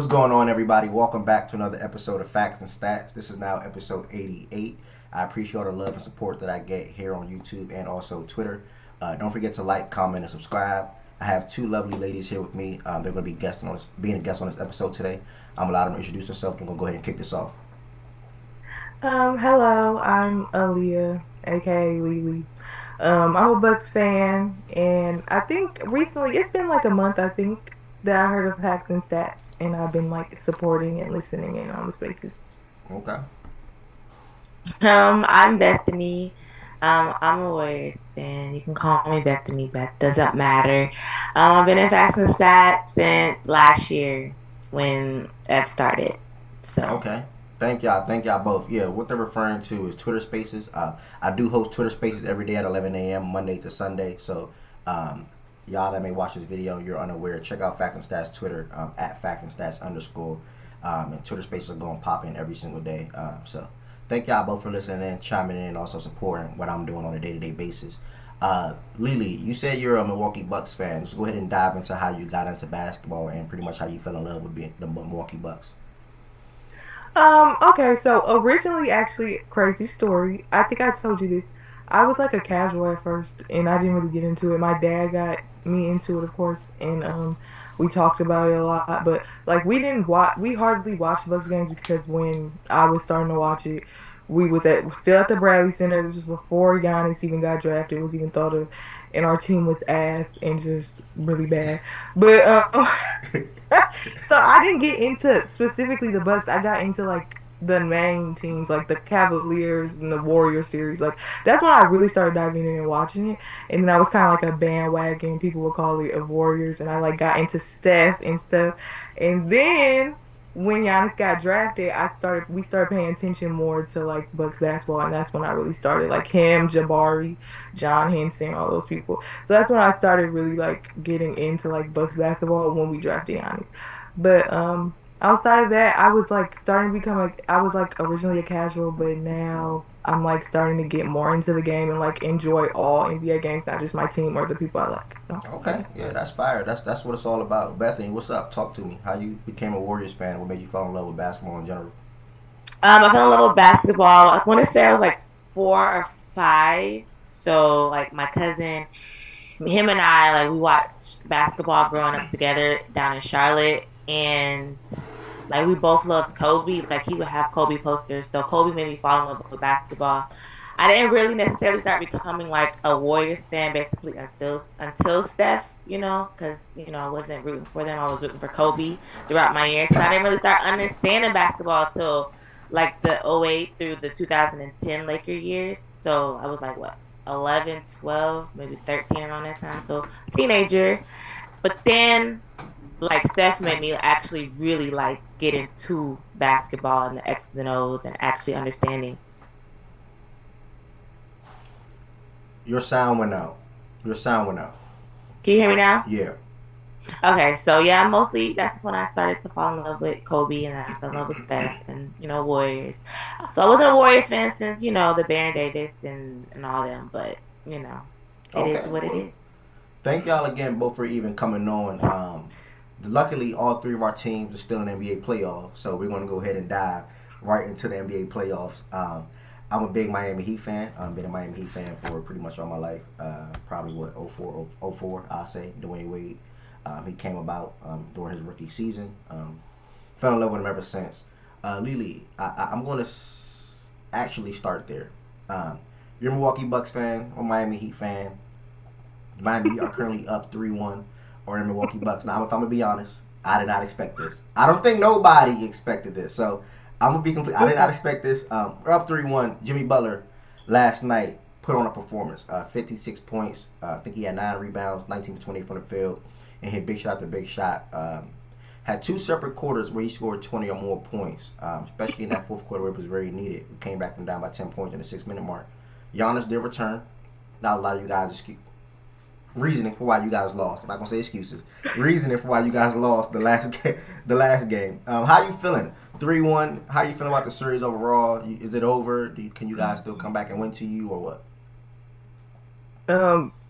What's going on, everybody? Welcome back to another episode of Facts and Stats. This is now episode 88. I appreciate all the love and support that I get here on YouTube and also Twitter. Don't forget to like, comment, and subscribe. I have two lovely ladies here with me. They're going to be being a guest on this episode today. I'm allowed them to introduce themselves. I'm going to go ahead and kick this off. Hello, I'm Aaliyah, aka Lele. I'm a Bucks fan, and I think recently it's been like a month. I think that I heard of Hacks and Stats, and I've been like supporting and listening in on the spaces. Okay. I'm Bethany. I'm a Warriors fan. You can call me Bethany. Beth doesn't matter. I've been in Facts and Stats since last year when F started. So Okay. Thank y'all. Thank y'all both. Yeah, what they're referring to is Twitter Spaces. I do host Twitter Spaces every day at 11 a.m. Monday to Sunday. So, y'all that may watch this video and you're unaware, check out Fact and Stats Twitter at Fact and Stats _. And Twitter Spaces are going to pop in every single day. So, thank y'all both for listening in, chiming in, and also supporting what I'm doing on a day-to-day basis. Lele, you said you're a Milwaukee Bucks fan. Let's go ahead and dive into how you got into basketball and pretty much how you fell in love with the Milwaukee Bucks. Okay, so originally, actually, crazy story. I think I told you this. I was like a casual at first, and I didn't really get into it. My dad got me into it, of course, and we talked about it a lot. But like, we hardly watched Bucks games because when I was starting to watch it, we was still at the Bradley Center. This was before Giannis even got drafted. Was even thought of, and our team was ass and just really bad. But so I didn't get into specifically the Bucks. I got into like the main teams, like the Cavaliers and the Warriors series. Like that's when I really started diving in and watching it. And then I was kind of like a bandwagon. People would call it of Warriors, and I like got into Steph and stuff. And then when Giannis got drafted, we started paying attention more to like Bucks basketball, and that's when I really started like him, Jabari, John Henson, all those people. So that's when I started really like getting into like Bucks basketball when we drafted Giannis. But outside of that, I was like starting to become like I was like originally a casual, but now I'm like starting to get more into the game and like enjoy all NBA games, not just my team or the people I like. So Okay, yeah, that's fire. That's what it's all about. Bethany, what's up? Talk to me. How you became a Warriors fan? What made you fall in love with basketball in general? I fell in love with basketball. I want to say I was like 4 or 5. So like my cousin, him and I, like we watched basketball growing up together down in Charlotte, and like we both loved Kobe. Like he would have Kobe posters, so Kobe made me fall in love with basketball. I didn't really necessarily start becoming like a Warriors fan basically until Steph, because I wasn't rooting for them. I was rooting for Kobe throughout my years. So I didn't really start understanding basketball until like the '08 through the 2010 Laker years. So I was like what, 11, 12, maybe 13 around that time. So teenager. But then like Steph made me actually really like get into basketball and the X's and O's and actually understanding. Your sound went out. Your sound went out. Can you hear me now? Yeah. Okay, so yeah, mostly that's when I started to fall in love with Kobe and I fell in love with Steph and Warriors. So I wasn't a Warriors fan since the Baron Davis and all them, but it Okay. is what it Well, is. thank y'all again both for even coming on. Luckily, all three of our teams are still in the NBA playoffs, so we're going to go ahead and dive right into the NBA playoffs. I'm a big Miami Heat fan. I've been a Miami Heat fan for pretty much all my life. Probably what, 04, I'll say. Dwayne Wade. He came about during his rookie season. Fell in love with him ever since. Lele, I'm going to actually start there. You're a Milwaukee Bucks fan or Miami Heat fan. Miami Heat are currently up 3-1 or in Milwaukee Bucks. Now, if I'm going to be honest, I did not expect this. I don't think nobody expected this. So, I'm going to be complete. I did not expect this. We're up 3-1. Jimmy Butler last night put on a performance. 56 points. I think he had 9 rebounds, 19 for 20 from the field, and hit big shot after big shot. Had 2 separate quarters where he scored 20 or more points, especially in that fourth quarter where it was very needed. We came back from down by 10 points in the 6-minute mark. Giannis did return. Now, a lot of you guys reasoning for why you guys lost. I'm not gonna say excuses. Reasoning for why you guys lost the last game. How you feeling? 3-1. How you feeling about the series overall? Is it over? Can you guys still come back and win to you or what?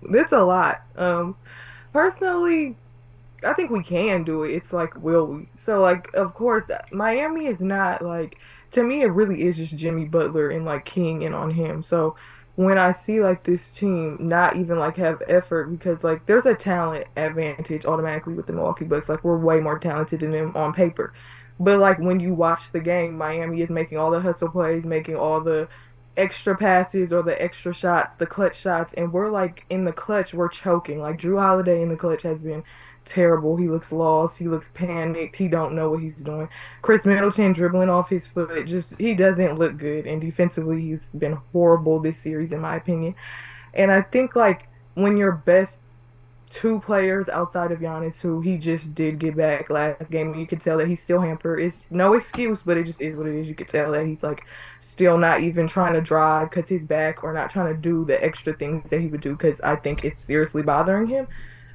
it's a lot. Personally, I think we can do it. It's like, will we? So like, of course, Miami is not like, to me, it really is just Jimmy Butler and like King and on him. So when I see like this team not even like have effort, because like there's a talent advantage automatically with the Milwaukee Bucks. Like we're way more talented than them on paper. But like when you watch the game, Miami is making all the hustle plays, making all the extra passes or the extra shots, the clutch shots, and we're like in the clutch, we're choking. Like Drew Holiday in the clutch has been terrible. He looks lost. He looks panicked. He don't know what he's doing. Chris Middleton dribbling off his foot. Just he doesn't look good. And defensively, he's been horrible this series, in my opinion. And I think like when your best two players outside of Giannis who he just did get back last game. You could tell that he's still hampered. It's no excuse, but it just is what it is. You could tell that he's like still not even trying to drive because he's back or not trying to do the extra things that he would do because I think it's seriously bothering him.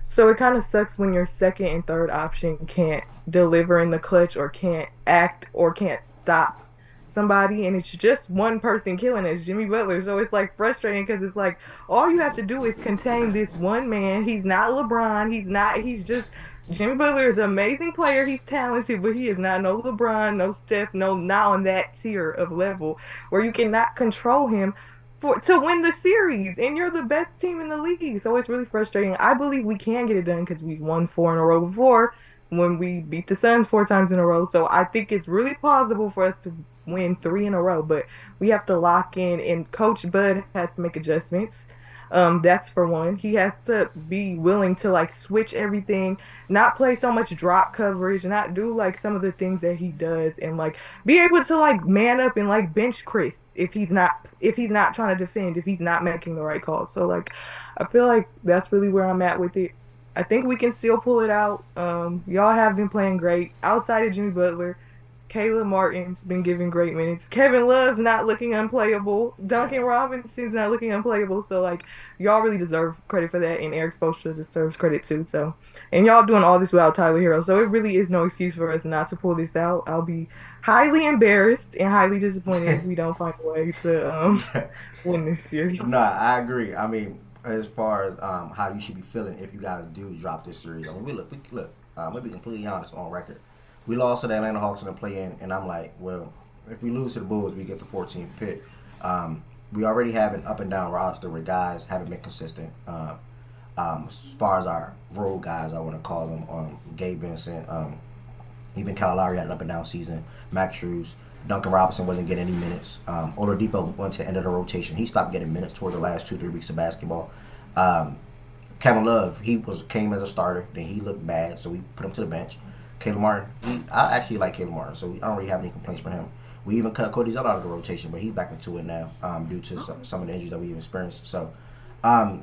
So it kind of sucks when your second and third option can't deliver in the clutch or can't act or can't stop somebody and it's just one person killing it, Jimmy Butler. So it's like frustrating because it's like all you have to do is contain this one man. He's not LeBron. He's just Jimmy Butler is an amazing player. He's talented, but he is not no LeBron, no Steph, no not on that tier of level where you cannot control him for to win the series and you're the best team in the league. So it's really frustrating. I believe we can get it done because we've won four in a row before when we beat the Suns four times in a row. So I think it's really plausible for us to win three in a row, but we have to lock in and Coach Bud has to make adjustments. That's for one. He has to be willing to like switch everything, not play so much drop coverage, not do like some of the things that he does, and like be able to like man up and like bench Chris if he's not trying to defend, if he's not making the right calls. So like I feel like that's really where I'm at with it. I think we can still pull it out. Y'all have been playing great outside of Jimmy Butler. Caleb Martin's been giving great minutes. Kevin Love's not looking unplayable. Duncan Robinson's not looking unplayable. So like y'all really deserve credit for that, and Eric Spoelstra deserves credit too. So and y'all doing all this without Tyler Hero. So it really is no excuse for us not to pull this out. I'll be highly embarrassed and highly disappointed if we don't find a way to win this series. No, I agree. I mean, as far as how you should be feeling if you guys do drop this series, I mean, we look. I'm gonna be completely honest on record. We lost to the Atlanta Hawks in the play-in, and I'm like, well, if we lose to the Bulls, we get the 14th pick. We already have an up and down roster where guys haven't been consistent. As far as our role guys, I want to call them, Gabe Vincent, even Kyle Lowry had an up and down season. Max Strus, Duncan Robinson wasn't getting any minutes. Oladipo went to the end of the rotation. He stopped getting minutes toward the last 2-3 weeks of basketball. Kevin Love, came as a starter, then he looked bad, so we put him to the bench. Caleb Martin, I actually like Caleb Martin, so I don't really have any complaints for him. We even cut Cody Zeller out of the rotation, but he's back into it now due to some of the injuries that we've experienced. So I'm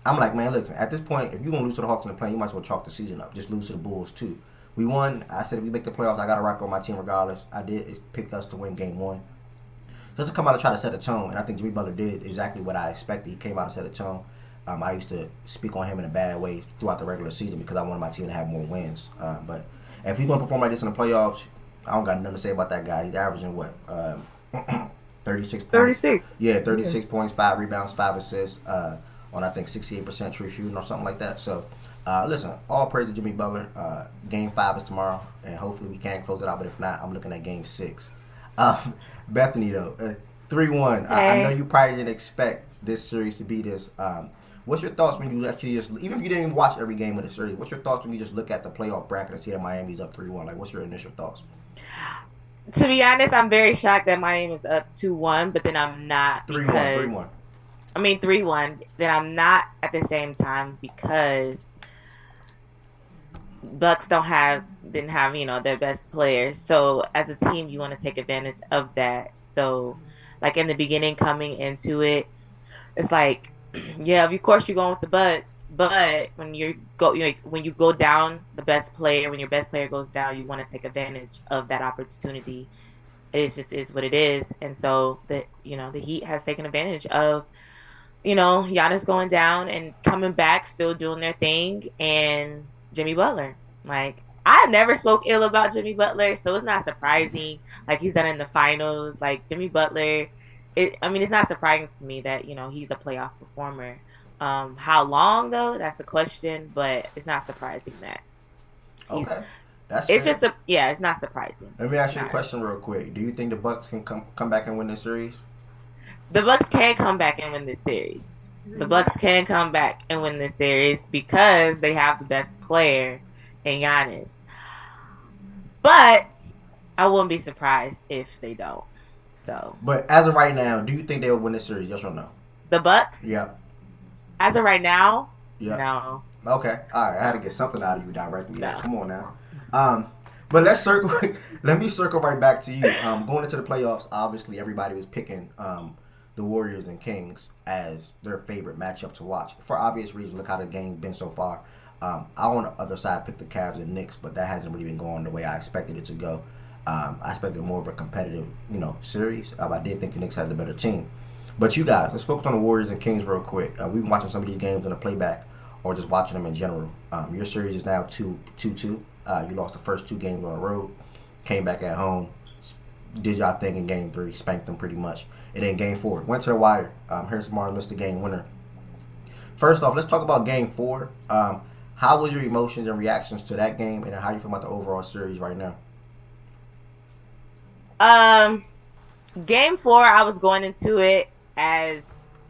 like, man, look, at this point, if you're going to lose to the Hawks in the play, you might as well chalk the season up. Just lose to the Bulls, too. We won. I said if we make the playoffs, I got to rock on my team regardless. I did pick us to win game one. Just to come out and try to set a tone, and I think Jimmy Butler did exactly what I expected. He came out and set a tone. I used to speak on him in a bad way throughout the regular season because I wanted my team to have more wins. But if he's going to perform like this in the playoffs, I don't got nothing to say about that guy. He's averaging what? 36 points. 36. Yeah, 36 points, 5 rebounds, 5 assists on, I think, 68% true shooting or something like that. So, listen, all praise to Jimmy Butler. Game 5 is tomorrow, and hopefully we can close it out. But if not, I'm looking at Game 6. Bethany, though, 3-1. I know you probably didn't expect this series to be this. What's your thoughts when you actually just, even if you didn't even watch every game of the series, what's your thoughts when you just look at the playoff bracket and see that Miami's up 3-1? Like, what's your initial thoughts? To be honest, I'm very shocked that Miami is up 2-1, but then I'm not 3-1. I mean 3-1. Then I'm not at the same time because Bucks didn't have their best players. So as a team, you want to take advantage of that. So like in the beginning, coming into it, it's like, yeah, of course you're going with the Bucks, but when when you go down, when your best player goes down, you want to take advantage of that opportunity. It just is what it is, and so the Heat has taken advantage of Giannis going down and coming back, still doing their thing, and Jimmy Butler. Like I never spoke ill about Jimmy Butler, so it's not surprising. Like he's done in the finals, like Jimmy Butler. It's not surprising to me that, he's a playoff performer. How long, though? That's the question, but it's not surprising that. He's Okay, that's it's fair. just a yeah, it's not surprising. Let me It's ask you a not. question real quick. Do you think the Bucks can come back and win this series? The Bucks can come back and win this series. The Bucks can come back and win this series because they have the best player in Giannis. But I wouldn't be surprised if they don't. So But as of right now, do you think they'll win this series? Yes or no? the Bucks, Yep. as of right now, Yep. no, Okay. All right. I had to get something out of you directly. Yeah. no. Come on now. Um, but let's circle. Let me circle right back to you. Going into the playoffs, obviously everybody was picking the Warriors and Kings as their favorite matchup to watch for obvious reasons. Look how the game's been so far. I on the other side picked the Cavs and Knicks, but that hasn't really been going the way I expected it to go. I expected more of a competitive, series. I did think the Knicks had the better team. But you guys, let's focus on the Warriors and Kings real quick. We've been watching some of these games on the playback or just watching them in general. Your series is now 2-2. You lost the first two games on the road, came back at home, did y'all thing in game three, spanked them pretty much. And then game four, went to the wire. Harrison Barnes missed the game winner. First off, let's talk about game four. How was your emotions and reactions to that game, and how you feel about the overall series right now? Um, Game four, I was going into it as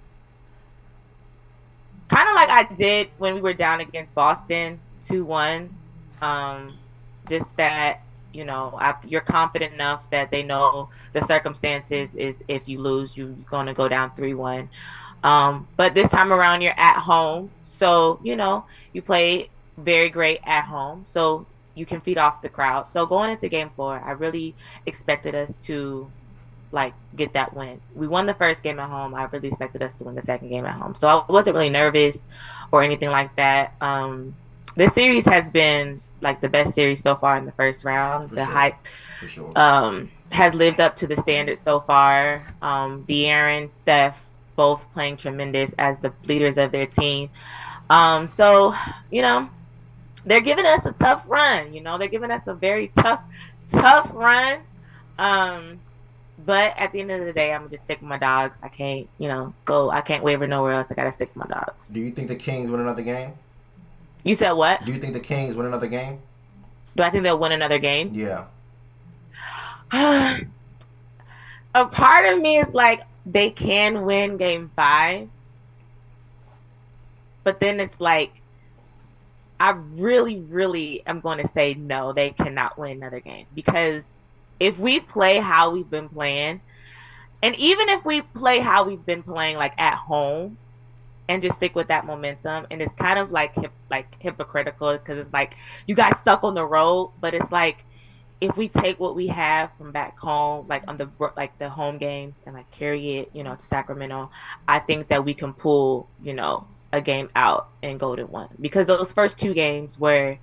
kind of like I did when we were down against Boston 2-1. Um, just that, you're confident enough that they know the circumstances is if you lose, you're going to go down 3-1. But this time around, you're at home. So, you play very great at home. So you can feed off the crowd. So going into game four, I really expected us to like get that win. We won the first game at home. I really expected us to win the second game at home. So I wasn't really nervous or anything like that. This series has been like the best series so far in the first round. For The sure. hype For sure. has lived up to the standards so far. De'Aaron, Steph, both playing tremendous as the leaders of their team. So you know they're giving us a tough run. They're giving us a very tough run. Um, but at the end of the day, I'm gonna just stick with my dogs. I can't, go. I can't waver nowhere else. I gotta stick with my Do dogs. you think the Kings win another game? You said what? Do you think the Kings win another game? Do I think they'll win another game? Yeah. A part of me is like they can win game five, but then it's like I really, really am going to say no, they cannot win another game because if we play how we've been playing, and even if we play how we've been playing like at home and just stick with that momentum, and it's kind of like hypocritical because it's like you guys suck on the road, but it's like if we take what we have from back home, like on the home games, and like carry it, to Sacramento, I think that we can pull, a game out and go to one because those first two games were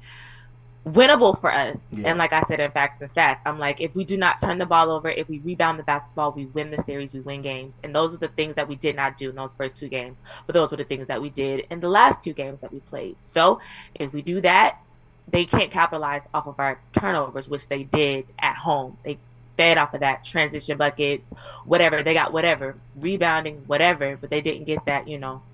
winnable for us. Yeah. And like I said in facts and stats, I'm like, if we do not turn the ball over, if we rebound the basketball, we win the series, we win games. And those are the things that we did not do in those first two games. But those were the things that we did in the last two games that we played. So if we do that, they can't capitalize off of our turnovers, which they did at home. They fed off of that transition buckets, whatever. They got whatever, rebounding, whatever, but they didn't get that,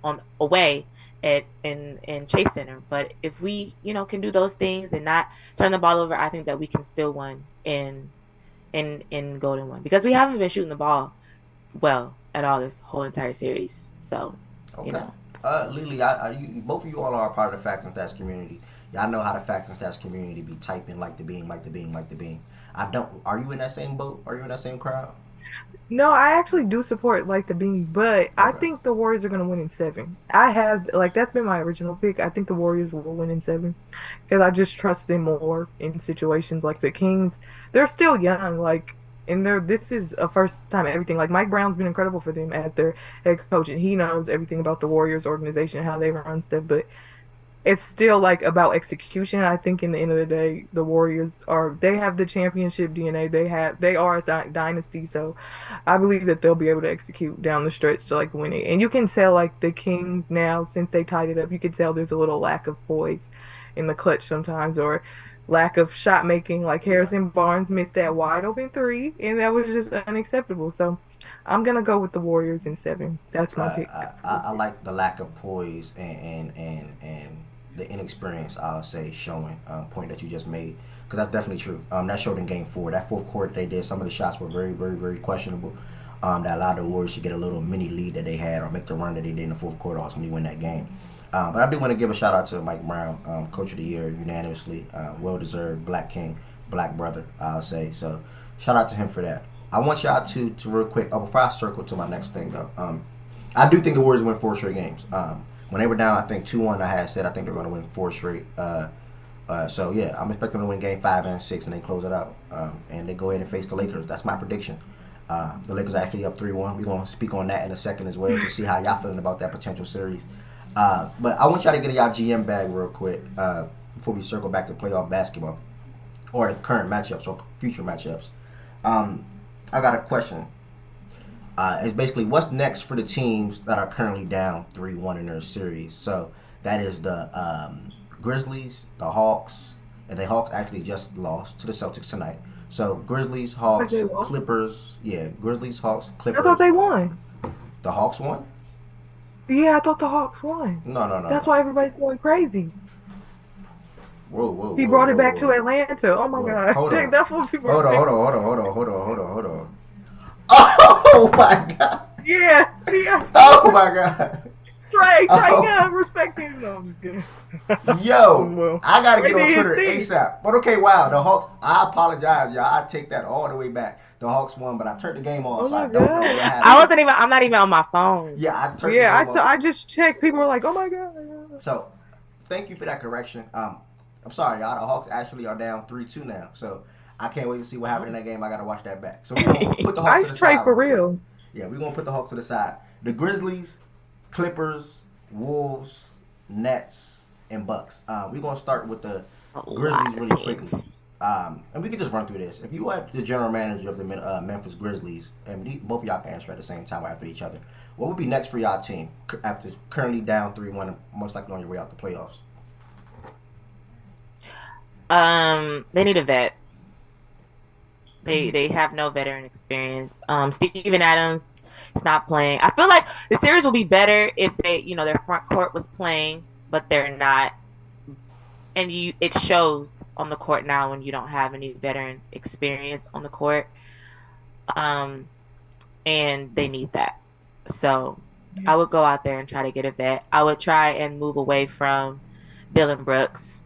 on away in Chase Center. But if we, can do those things and not turn the ball over, I think that we can still win in Golden One because we haven't been shooting the ball well at all this whole entire series. So, Okay. Lele, both of you all are a part of the Facts and Stats community. Y'all know how the Facts and Stats community be typing like the beam, like the beam, like the beam. I don't. Are you in that same boat? Are you in that same crowd? No, I actually do support like the beam, but I Okay. think the Warriors are gonna win in seven. I have like that's been my original pick. I think the Warriors will win in seven because I just trust them more in situations like the Kings. They're still young, like, and this is a first time everything. Like Mike Brown's been incredible for them as their head coach, and he knows everything about the Warriors organization, how they run stuff. But it's still like about execution. I think in the end of the day, the Warriors they have the championship DNA. They are a dynasty, so I believe that they'll be able to execute down the stretch to like win it. And you can tell like the Kings now since they tied it up, you can tell there's a little lack of poise in the clutch sometimes or lack of shot making. Like Yeah. Harrison Barnes missed that wide open three, and that was just unacceptable. So I'm gonna go with the Warriors in seven. That's my pick. I like the lack of poise and the inexperience, I'll say, showing point that you just made, because that's definitely true. That showed in Game 4. That fourth quarter they did, some of the shots were very, very, very questionable. That allowed the Warriors to get a little mini lead that they had or make the run that they did in the fourth quarter ultimately win that game. But I do want to give a shout out to Mike Brown, Coach of the Year, unanimously, well deserved, Black King, Black Brother, I'll say. So shout out to him for that. I want y'all to real quick, before I circle to my next thing though, I do think the Warriors win 4 straight games. When they were down, I think 2-1, I had said I think they're going to win 4 straight. So yeah, I'm expecting them to win Game 5 and 6, and they close it out, and they go ahead and face the Lakers. That's my prediction. The Lakers are actually up 3-1. We're going to speak on that in a second as well to see how y'all feeling about that potential series. But I want y'all to get in y'all GM bag real quick before we circle back to playoff basketball or the current matchups or future matchups. I got a question. It's basically what's next for the teams that are currently down 3-1 in their series. So that is the Grizzlies, the Hawks, and the Hawks actually just lost to the Celtics tonight. So Grizzlies, Hawks, Clippers. Yeah, Grizzlies, Hawks, Clippers. I thought they won. The Hawks won? Yeah, I thought the Hawks won. No. That's why everybody's going crazy. Whoa. He brought it back to Atlanta. Oh my God. Hold on. That's what people Hold on. Oh my God. Yeah. Oh my God. Trey, respect him. No, I'm just kidding. Yo, I gotta get on Twitter ASAP. But okay, wow, the Hawks. I apologize, y'all. I take that all the way back. The Hawks won, but I turned the game off. So I don't know what happened. I'm not even on my phone. Yeah, I turned. Yeah, I just checked. People were like, "Oh my God." So, thank you for that correction. I'm sorry, y'all. The Hawks actually are down 3-2 now. So I can't wait to see what happened in that game. I gotta watch that back. So we're gonna put the Hawks to the side. For real. Yeah, we're gonna put the Hawks to the side. The Grizzlies, Clippers, Wolves, Nets, and Bucks. We're gonna start with the Grizzlies really quickly. And we can just run through this. If you are the general manager of the Memphis Grizzlies, and both of y'all can answer at the same time after each other, what would be next for y'all team after currently down 3-1 and most likely on your way out the playoffs? They need a vet. They have no veteran experience. Steven Adams is not playing. I feel like the series will be better if their front court was playing, but they're not. And it shows on the court now when you don't have any veteran experience on the court. And they need that. So I would go out there and try to get a vet. I would try and move away from Dillon Brooks.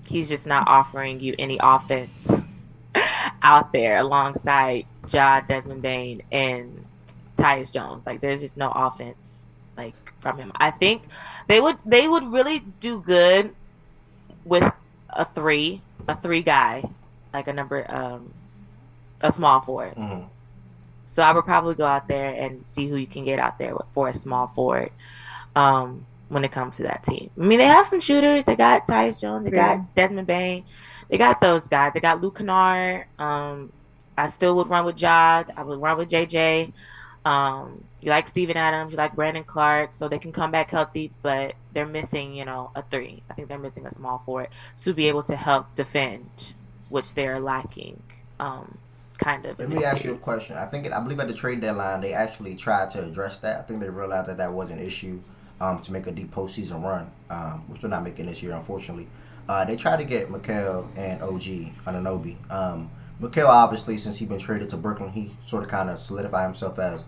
He's just not offering you any offense out there alongside Ja, Desmond Bane, and Tyus Jones. Like, there's just no offense from him. I think they would really do good with a three guy, like a small forward. Mm-hmm. So I would probably go out there and see who you can get out there for a small forward. When it comes to that team, I mean, they have some shooters. They got Tyus Jones. They got Desmond Bane. They got those guys. They got Luke Kennard. I still would run with Ja. I would run with JJ. You like Steven Adams. You like Brandon Clark. So they can come back healthy, but they're missing, a 3. I think they're missing a small forward to be able to help defend, which they're lacking. Kind of. Let me ask you a question. I believe at the trade deadline they actually tried to address that. I think they realized that was an issue. To make a deep postseason run, which they're not making this year, unfortunately. They tried to get Mikal and OG Anunoby. Mikal, obviously, since he's been traded to Brooklyn, he sort of kind of solidified himself as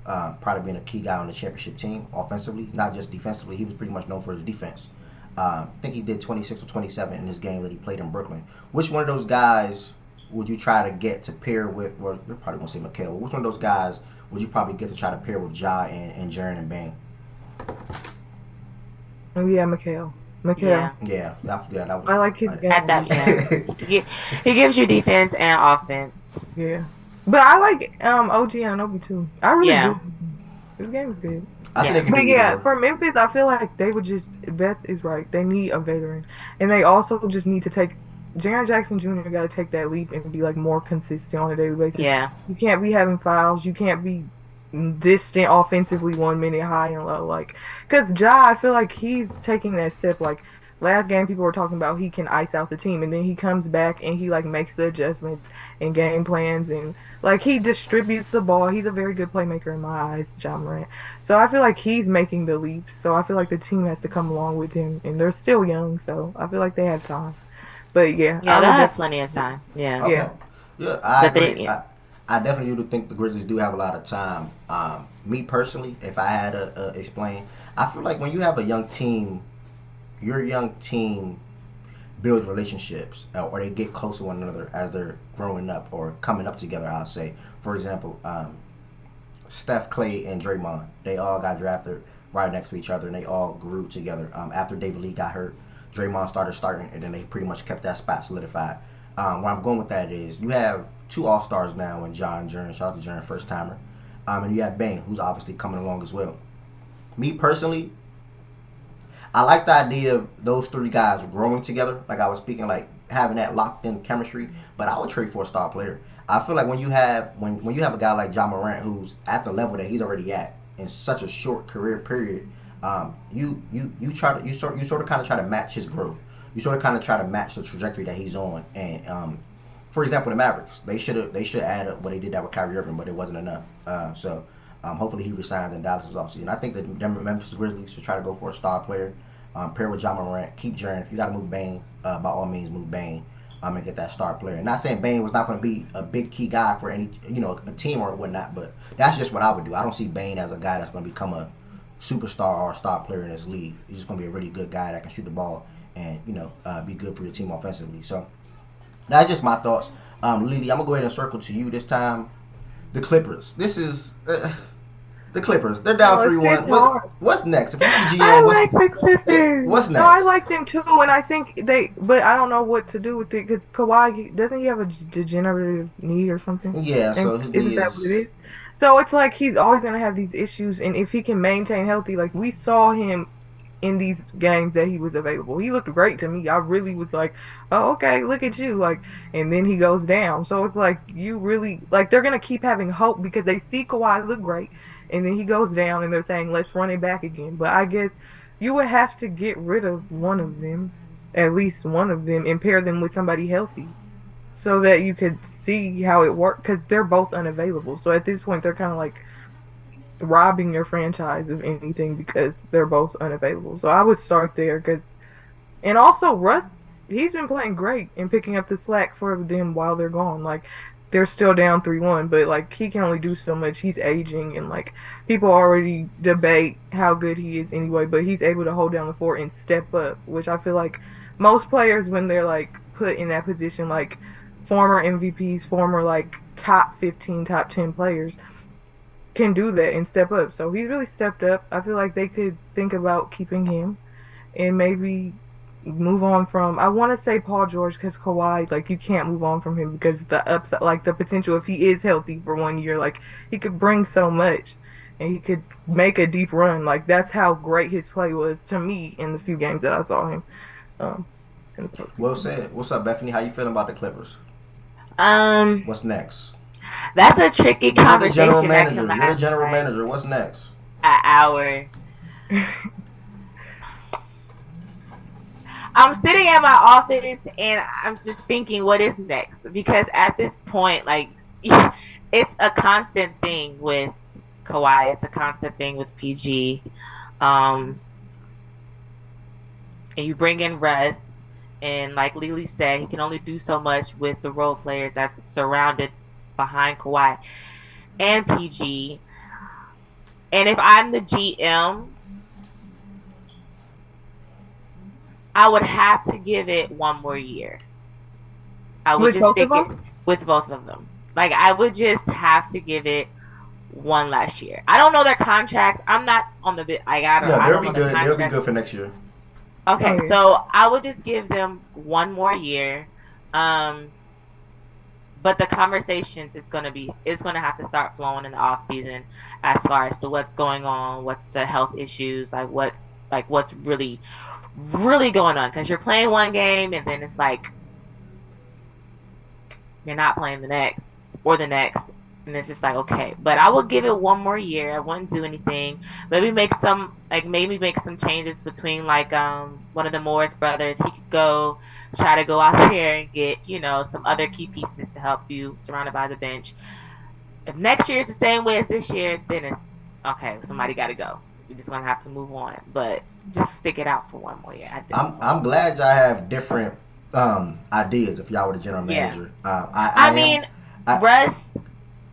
probably being a key guy on the championship team offensively, not just defensively. He was pretty much known for his defense. I think he did 26 or 27 in this game that he played in Brooklyn. Which one of those guys would you try to get to pair with, well, you're probably going to say Mikal, but which one of those guys would you probably get to try to pair with Ja and Jaren and Bane? Oh yeah, Mikal. Yeah. I like his game. At that, yeah. He gives you defense and offense. Yeah, but I like OG Anunoby too. I really do. His game is good. But yeah, for Memphis, I feel like they would just. Beth is right. They need a veteran, and they also just need to take. Jaren Jackson Jr. got to take that leap and be more consistent on a daily basis. Yeah, you can't be having fouls. You can't be distant offensively 1 minute high and low, because Ja, I feel like he's taking that step. last game people were talking about he can ice out the team, and then he comes back and he like makes the adjustments and game plans, and like he distributes the ball. He's a very good playmaker in my eyes, John Morant. So I feel like he's making the leaps. So I feel like the team has to come along with him, and they're still young, so I feel like they have time. But yeah, Yeah, I they'll would have definitely plenty of time. Yeah, Okay. yeah. Yeah, I but agree. they I definitely do think the Grizzlies do have a lot of time. Me personally, if I had to explain, I feel like when you have a young team, your young team builds relationships or they get close to one another as they're growing up or coming up together. I'll say, for example, Steph, Clay, and Draymond, they all got drafted right next to each other and they all grew together. After David Lee got hurt, Draymond started starting and then they pretty much kept that spot solidified. Where I'm going with that is you have two All Stars now in John Jern. Shout out to Jern, first timer. And you have Bane, who's obviously coming along as well. Me personally, I like the idea of those three guys growing together. Like I was speaking, like having that locked in chemistry. But I would trade for a star player. I feel like when you have a guy like John Morant who's at the level that he's already at in such a short career period, you sort of kind of try to match his growth. You sort of kind of try to match the trajectory that he's on. And for example, the Mavericks, they should add up what they did that with Kyrie Irving, but it wasn't enough. Hopefully he resigns in Dallas offseason. I think the Memphis Grizzlies should try to go for a star player, pair with John Morant, keep Jaren. If you got to move Bane, by all means move Bane, and get that star player. Not saying Bane was not going to be a big key guy for any a team or whatnot, but that's just what I would do. I don't see Bane as a guy that's going to become a superstar or a star player in this league. He's just going to be a really good guy that can shoot the ball and be good for your team offensively. So that's just my thoughts. Lele, I'm gonna go ahead and circle to you this time. The Clippers. This is the Clippers. They're down No, it's 3-1. getting hard. What's next? If you're the I GM, like the Clippers. what's No, I next? like them too, and I think but I don't know what to do with it because Kawhi doesn't he have a degenerative knee or something? Yeah. And So his isn't knee that what is. it is? So it's like he's always gonna have these issues, and if he can maintain healthy, like we saw him in these games that he was available. He looked great to me. I really was like, "Oh, okay, look at you." Like, and then he goes down. So it's like you really like they're gonna keep having hope because they see Kawhi look great, and then he goes down, and they're saying, "Let's run it back again." But I guess you would have to get rid of one of them, at least one of them, and pair them with somebody healthy, so that you could see how it works. Because they're both unavailable. So at this point, they're kind of like robbing your franchise of anything because they're both unavailable. So I would start there because, and also Russ, he's been playing great and picking up the slack for them while they're gone. Like they're still down 3-1, but like he can only do so much. He's aging, and like people already debate how good he is anyway, but he's able to hold down the fort and step up, which I feel like most players when they're like put in that position, like former MVPs, former like top 15, top 10 players can do that and step up. So he's really stepped up. I feel like they could think about keeping him and maybe move on from. I want to say Paul George because Kawhi, like you can't move on from him because the upside, like the potential if he is healthy for 1 year, like he could bring so much and he could make a deep run. Like that's how great his play was to me in the few games that I saw him um, in the Well postseason. said. What's up, Bethany? How you feeling about the Clippers? um, What's next? that's a tricky You're the general conversation that can manager. You're the last general like manager. What's next? an hour. I'm sitting at my office and I'm just thinking, what is next? Because at this point, like, it's a constant thing with Kawhi. It's a constant thing with PG. Um, and you bring in Russ, and like Lele said, he can only do so much with the role players that's surrounded behind Kawhi and PG. And if I'm the GM, I would have to give it one more year. I would With just both of stick it them? with both of them. Like I would just have to give it one last year. I don't know their contracts. I'm not on the bit. Like No, I they'll don't be know the good. They'll be contract. good for next year. Oh Okay, yeah. so I would just give them one more year. Um, but the conversations is gonna have to start flowing in the off season as far as to what's going on, what's the health issues, what's really going on because you're playing one game and then it's like you're not playing the next or the next, And it's just like, okay, but I will give it one more year. I wouldn't do anything. Maybe make some changes between like one of the Morris brothers. He could try to go out there and get, some other key pieces to help you surrounded by the bench. If next year is the same way as this year, then it's okay, somebody got to go. We're just going to have to move on. But just stick it out for one more year at this point. I'm glad y'all have different ideas if y'all were the general manager. I mean, Russ.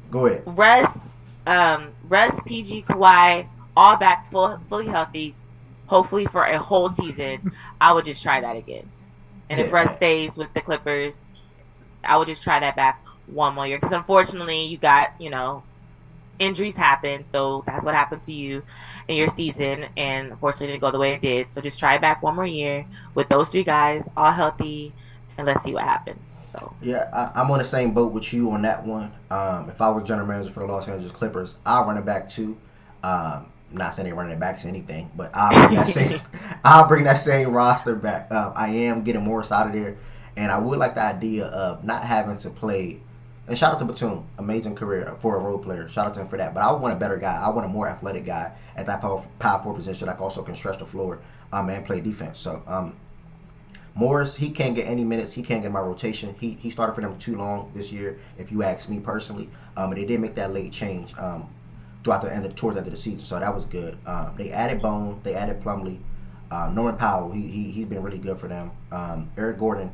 Go ahead. Russ, PG, Kawhi, all back fully healthy, hopefully for a whole season. I would just try that again. And if Russ stays with the Clippers, I would just try that back one more year. Because unfortunately, you got, injuries happen. So that's what happened to you in your season. And unfortunately, it didn't go the way it did. So just try it back one more year with those three guys, all healthy. And let's see what happens. So yeah, I'm on the same boat with you on that one. If I was general manager for the Los Angeles Clippers, I'll run it back too. Not saying they're running it back to anything, but I'll bring that same roster back. I am getting Morris out of there, and I would like the idea of not having to play. And shout out to Batum, amazing career for a role player. Shout out to him for that. But I want a better guy. I want a more athletic guy at that power forward position that also can stretch the floor and play defense. So Morris, he can't get any minutes. He can't get my rotation. He started for them too long this year, if you ask me personally. But they did make that late change towards the end of the season, so that was good. They added Bone, they added Plumlee, Norman Powell. He's been really good for them. Eric Gordon,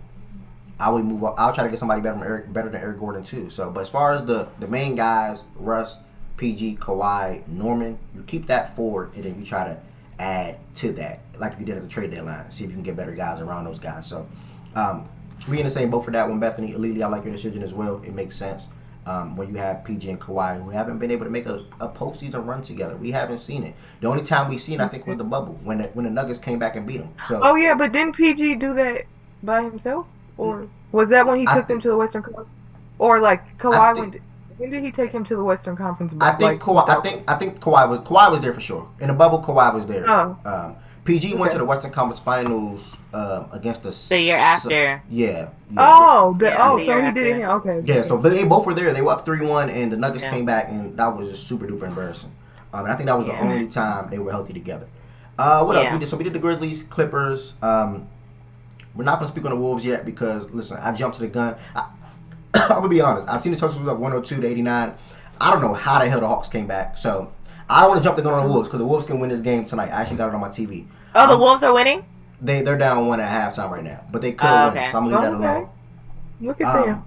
I would move up. I'll try to get somebody better than Eric Gordon too. So, but as far as the main guys, Russ, PG, Kawhi, Norman, you keep that forward, and then you try to add to that, like you did at the trade deadline. See if you can get better guys around those guys. So, we in the same boat for that one, Bethany. Lele, I like your decision as well. It makes sense. When you have PG and Kawhi, who haven't been able to make a postseason run together. We haven't seen it. The only time we've seen, I think, was the bubble, when the Nuggets came back and beat them. So, oh, yeah, but didn't PG do that by himself? Or was that when he took them to the Western Conference? Or, like, Kawhi, when did he take him to the Western Conference? I think Kawhi was there for sure. In the bubble, Kawhi was there. Oh. PG went to the Western Conference Finals against the year after. Yeah. So he did it here. Okay. Yeah, so but they both were there. They were up 3-1, and the Nuggets came back, and that was just super duper embarrassing. And I think that was the only time they were healthy together. What else we did? So we did the Grizzlies, Clippers. We're not going to speak on the Wolves yet because, listen, I jumped to the gun. I'm going to be honest. I've seen the totals up 102 to 89. I don't know how the hell the Hawks came back. So I don't want to jump the gun on the Wolves because the Wolves can win this game tonight. I actually got it on my TV. Oh, the Wolves are winning? They're down 1 at halftime right now. But they could win, so I'm going to leave that alone. Look at them.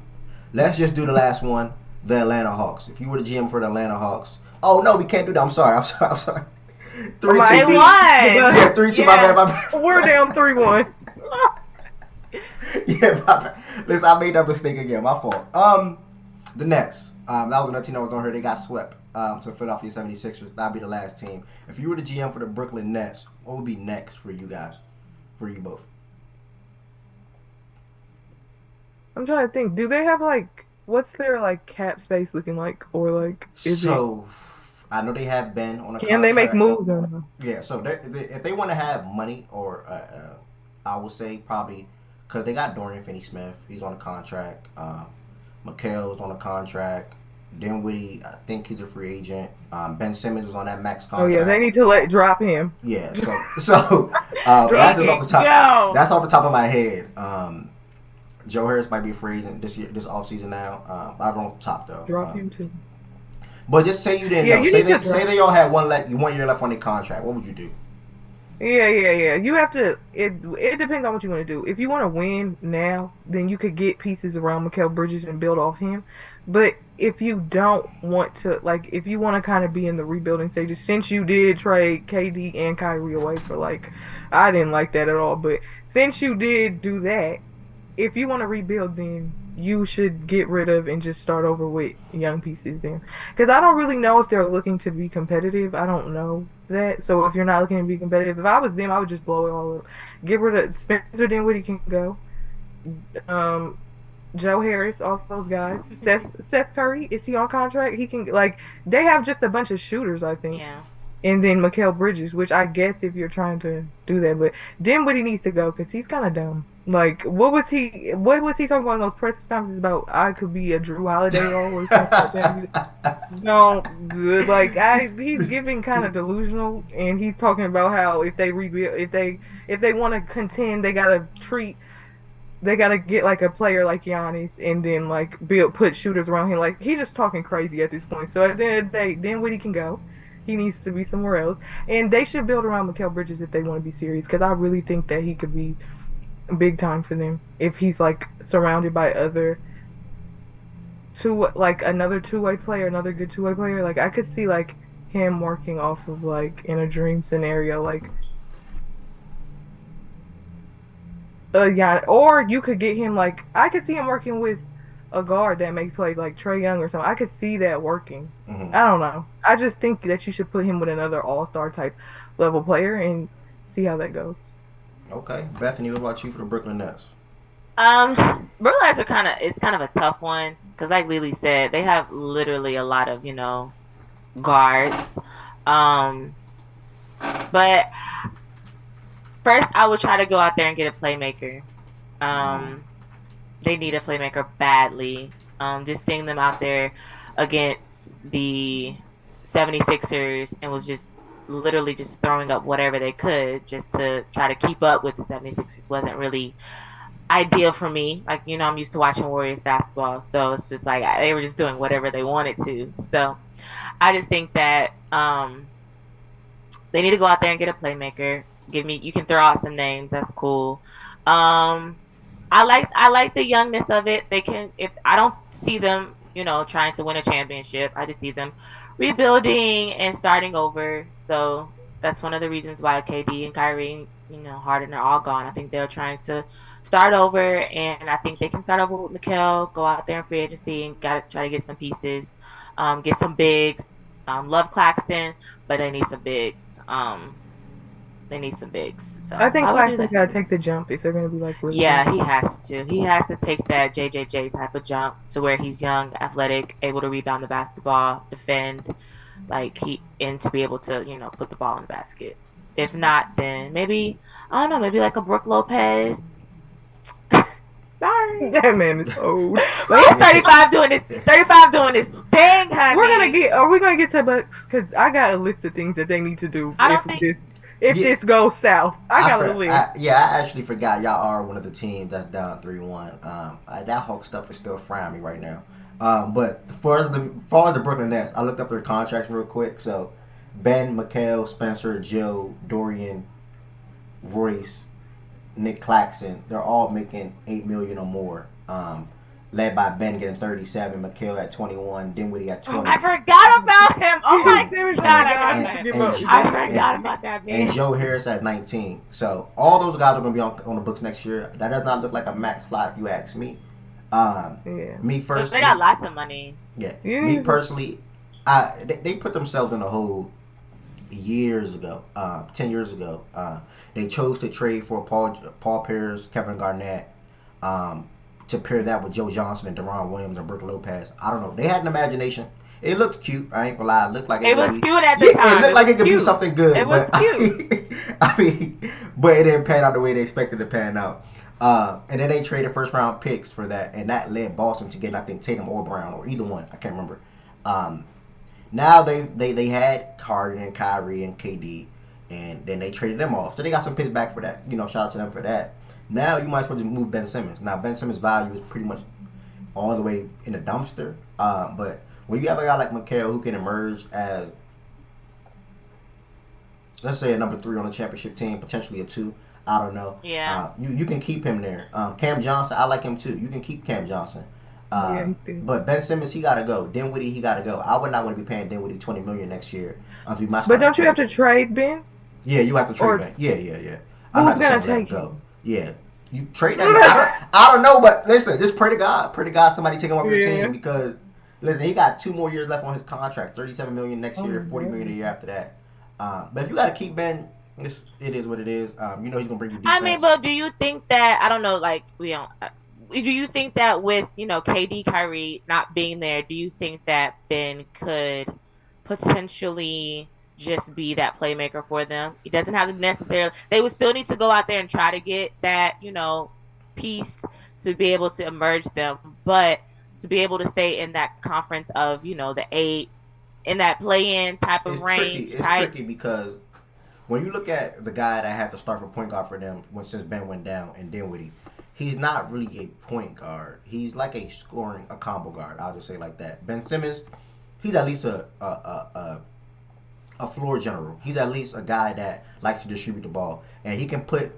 Let's just do the last one, the Atlanta Hawks. If you were the GM for the Atlanta Hawks. Oh, no, we can't do that. I'm sorry. 3-2. They won. Yeah, 3-2, my bad. We're down 3-1. Yeah, my bad. Listen, I made that mistake again. My fault. The Nets. That was another team that was on here. They got swept to the Philadelphia 76ers. That'd be the last team. If you were the GM for the Brooklyn Nets, what would be next for you guys? For you both? I'm trying to think. Do they have, like, what's their, like, cap space looking like? Or, like, I know they have Ben on a contract. Can they make moves or not? Yeah, so if they want to have money, or I would say probably, because they got Dorian Finney-Smith. He's on a contract. McHale is on a contract. Dinwiddie, I think he's a free agent. Ben Simmons is on that max contract. Oh, yeah, they need to drop him. Yeah, so that's off the top. That's off the top of my head. Joe Harris might be a free agent this offseason now. I don't off the top though. Drop him too. But just say you didn't know. Say they all had 1 year left on their contract. What would you do? Yeah. You have to. It depends on what you want to do. If you want to win now, then you could get pieces around Mikal Bridges and build off him. But if you don't want to, like, if you want to kind of be in the rebuilding stages, since you did trade KD and Kyrie away for, like, I didn't like that at all. But since you did do that, if you want to rebuild, then you should get rid of and just start over with young pieces then. Because I don't really know if they're looking to be competitive. I don't know that. So if you're not looking to be competitive, if I was them, I would just blow it all up. Get rid of Spencer Dinwiddie can go. Joe Harris, all those guys. Seth Curry, is he on contract? He can, like, they have just a bunch of shooters, I think. Yeah. and then Mikal Bridges, which I guess if you're trying to do that, but Dinwiddie needs to go because he's kind of dumb. Like, What was he talking about in those press conferences about? I could be a Drew Holiday role or something like that. Don't good. Like, he's giving kind of delusional, and he's talking about how if they rebuild, if they want to contend, they gotta get like a player like Giannis, and then like put shooters around him. Like, he's just talking crazy at this point. So at the end of the day, Dinwiddie can go. He needs to be somewhere else, and they should build around Mikal Bridges if they want to be serious. Because I really think that he could be big time for them if he's like surrounded by other another two-way player, another good two-way player. Like, I could see like him working off of like in a dream scenario, like yeah, or you could get him like I could see him working with a guard that makes plays like Trey Young or something. I could see that working. Hmm. I don't know. I just think that you should put him with another all-star type level player and see how that goes. Okay, Bethany, what about you for the Brooklyn Nets? Brooklyn Nets are it's kind of a tough one because, like Lele said, they have literally a lot of guards. Um, but first, I would try to go out there and get a playmaker. Hmm. Um, they need a playmaker badly. Just seeing them out there against the 76ers and was just literally just throwing up whatever they could just to try to keep up with the 76ers wasn't really ideal for me. Like, I'm used to watching Warriors basketball, so it's just like they were just doing whatever they wanted to. So I just think that they need to go out there and get a playmaker. You can throw out some names. That's cool. Um, I like the youngness of it. They can if I don't see them, trying to win a championship. I just see them rebuilding and starting over. So that's one of the reasons why KD and Kyrie, Harden are all gone. I think they're trying to start over, and I think they can start over with Mikal, go out there in free agency and got to try to get some pieces, get some bigs. Love Claxton, but they need some bigs. They need some bigs. I So think I would do Claxton that. gotta take the jump if they're gonna be like really good. Yeah, he has to. He has to take that JJJ type of jump to where he's young, athletic, able to rebound the basketball, defend, and to be able to, put the ball in the basket. If not, then maybe I don't know, maybe like a Brooke Lopez. Sorry, That man is old. but he's 35 doing this. 35 doing this thing, honey. Are we gonna get to Bucks? Because I got a list of things that they need to do I don't think. if Yeah, this goes south. I got a list. I actually forgot y'all are one of the teams that's down 3-1. That Hawk stuff is still frying me right now. But as far as the Brooklyn Nets, I looked up their contracts real quick. So Ben, McHale, Spencer, Joe, Dorian, Royce, Nick Claxton, they're all making 8 million or more. Led by Ben getting 37, McHale at 21, Dinwiddie at 20. I forgot about him. Oh my There god, I forgot about that And man. Joe Harris at 19. So all those guys are going to be on the books next year. That does not look like a max slot if you ask me. Yeah. Me Look, first. they got lots of money. Yeah. You Me need to- personally, they put themselves in a hole years ago, 10 years ago. They chose to trade for Paul Pierce, Kevin Garnett, to pair that with Joe Johnson and Deron Williams and Brooke Lopez. I don't know. They had an imagination. It looked cute. I ain't gonna lie. It looked like It was cute at the time. It looked like it could be cute. something good. It was but, cute. I mean, but it didn't pan out the way they expected it to pan out. And then they traded first round picks for that, and that led Boston to getting, I think, Tatum or Brown or either one. I can't remember. Now they had Harden and Kyrie and KD, and then they traded them off. So they got some picks back for that. Shout out to them for that. Now you might as well just move Ben Simmons. Now Ben Simmons' value is pretty much all the way in the dumpster. But when you have a guy like McHale who can emerge as, let's say, a number 3 on the championship team, potentially a 2, I don't know. Yeah. You can keep him there. Cam Johnson, I like him too. You can keep Cam Johnson. he's good. But Ben Simmons, he gotta go. Dinwiddie, he gotta go. I would not want to be paying Dinwiddie $20 million next year. To be my But don't starting you have to player. trade Ben? Yeah, you have to trade or- Ben. Yeah. Who's not gonna saying let him take him? Yeah, you trade that. I don't know, but listen, just pray to God. Pray to God somebody take him off your Yeah. team because listen, he got 2 more years left on his contract. $37 million next year, Oh, $40 million a year after that. But if you got to keep Ben, it is what it is. He's gonna bring you defense. I mean, but do you think that I don't know? Like we don't. Do you think that with KD, Kyrie not being there, do you think that Ben could potentially just be that playmaker for them. He doesn't have to necessarily. They would still need to go out there and try to get that, piece to be able to emerge them, but to be able to stay in that conference of, the 8 in that play-in type of It's tricky. range It's type. tricky because when you look at the guy that had to start for point guard for them since Ben went down and Dinwiddie, he's not really a point guard. He's like a combo guard. I'll just say like that. Ben Simmons, he's at least a floor general. He's at least a guy that likes to distribute the ball, and he can put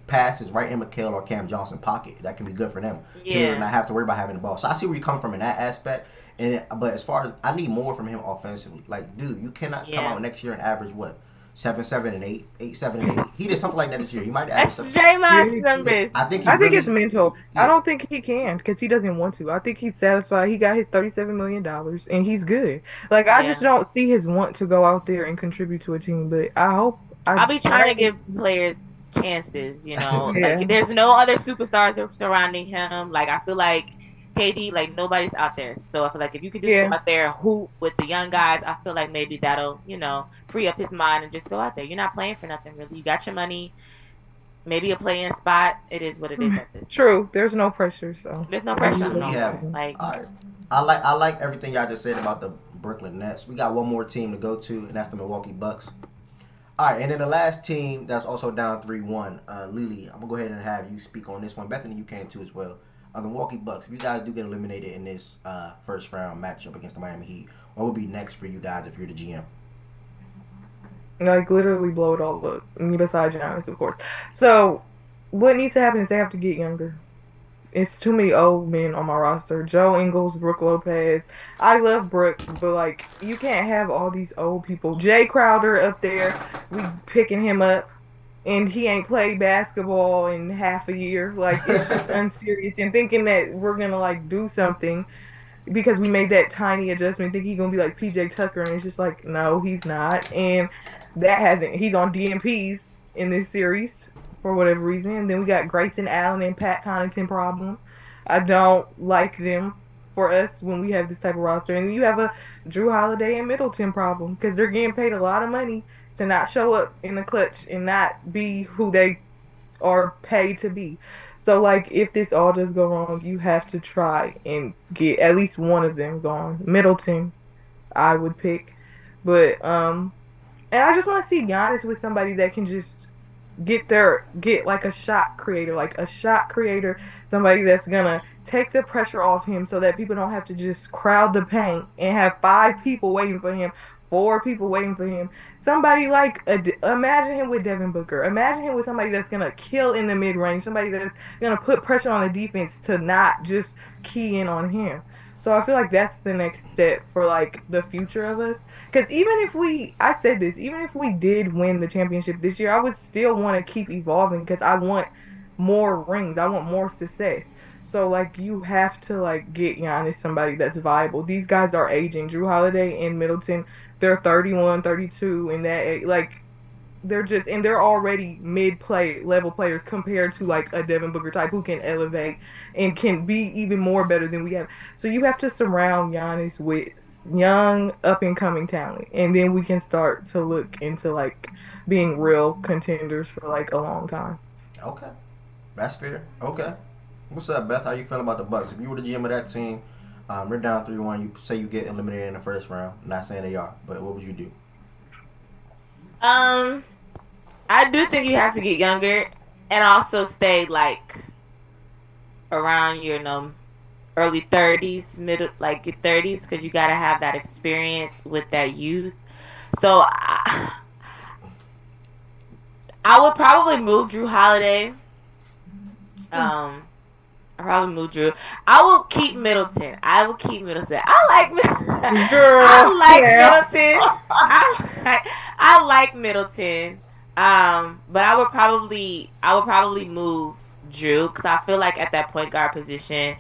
passes right in McHale or Cam Johnson pocket. That can be good for them to not have to worry about having the ball. So I see where you come from in that aspect. But as far as I need more from him offensively, like dude, you cannot come out next year and average what 7, 7, and 8, 8, 7, and 8. He did something like that this year. He might average That's something. Draymond's numbers. I think it's mental. Yeah. I don't think he can because he doesn't want to. I think he's satisfied. He got his $37 million and he's good. Like I just don't see his want to go out there and contribute to a team. But I hope I'll be trying to give players chances. Like there's no other superstars surrounding him. Like I feel like KD, like nobody's out there. So I feel like if you could just go out there and hoop with the young guys, I feel like maybe that'll, free up his mind and just go out there. You're not playing for nothing really. You got your money. Maybe a play-in spot. It is what it is at this point. True. There's no pressure, so there's no pressure. I like everything y'all just said about the Brooklyn Nets. We got one more team to go to, and that's the Milwaukee Bucks. All right, and then the last team that's also down 3-1, Lele, I'm gonna go ahead and have you speak on this one. Bethany, you can too as well. The Milwaukee Bucks, if you guys do get eliminated in this first round matchup against the Miami Heat, what would be next for you guys if you're the GM? Like literally blow it all up. Besides Giannis, of course. So what needs to happen is they have to get younger. It's too many old men on my roster. Joe Ingles, Brooke Lopez. I love Brooke, but like you can't have all these old people. Jay Crowder up there, we picking him up. And he ain't played basketball in half a year. Like, it's just unserious. And thinking that we're going to, like, do something because we made that tiny adjustment. Think he's going to be like PJ Tucker. And it's just like, no, he's not. And he's on DMPs in this series for whatever reason. And then we got Grayson Allen and Pat Connaughton problem. I don't like them for us when we have this type of roster. And you have a Drew Holiday and Middleton problem because they're getting paid a lot of money to not show up in the clutch and not be who they are paid to be. So, like, if this all does go wrong, you have to try and get at least one of them gone. Middleton, I would pick. But, and I just want to see Giannis with somebody that can just get like a shot creator, somebody that's gonna take the pressure off him so that people don't have to just crowd the paint and have 5 people waiting for him, 4 people waiting for him. Somebody like imagine him with Devin Booker. Imagine him with somebody that's gonna kill in the mid range, somebody that's gonna put pressure on the defense to not just key in on him. So I feel like that's the next step for like the future of us. Because even if we did win the championship this year, I would still want to keep evolving because I want more rings. I want more success. So like you have to like get Giannis somebody that's viable. These guys are aging. Drew Holiday and Middleton, they're 31, 32, and that like they're already mid-play level players compared to like a Devin Booker type who can elevate and can be even more better than we have. So you have to surround Giannis with young up-and-coming talent, and then we can start to look into like being real contenders for like a long time. Okay, that's fair. Okay, what's up, Beth? How you feeling about the Bucks? If you were the GM of that team, we're down 3-1. You say you get eliminated in the first round. I'm not saying they are, but what would you do? I do think you have to get younger and also stay like around your early 30s, like your 30s, because you got to have that experience with that youth. So I would probably move Drew Holiday. I probably move Drew. I will keep Middleton. I like Middleton. I like Middleton. But I would probably move Drew because I feel like at that point guard position,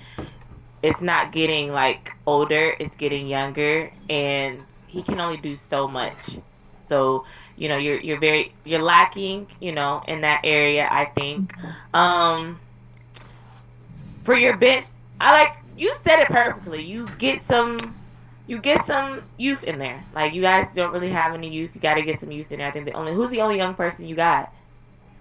it's not getting like older, it's getting younger, and he can only do so much. So you're lacking, in that area. I think. For your bench, you said it perfectly. You get some you get some youth in there. Like you guys don't really have any youth. You got to get some youth in there. I think who's the only young person you got?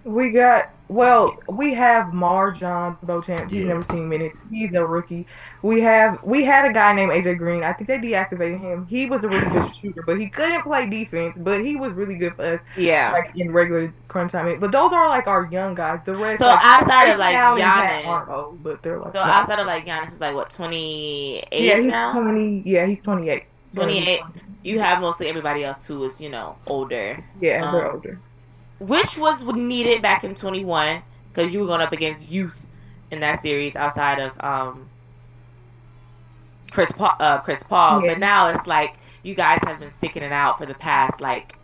We have Marjon Beauchamp. He's Yeah. never seen minutes. He's a rookie. We had a guy named AJ Green. I think they deactivated him. He was a really good shooter, but he couldn't play defense. But he was really good for us, Yeah. like in regular crunch time. But those are like our young guys. The rest, So like outside of Tracy like Allen and Pat Giannis, aren't old, but they're like so not. outside of like Giannis is like what Yeah, 28 he's now. 20. Yeah, he's 28. Gonna be 28. 20. You have mostly everybody else who is older. Yeah, they're older. Which was needed back in 21 because you were going up against youth in that series outside of Chris Paul. Yeah, But now it's like you guys have been sticking it out for the past like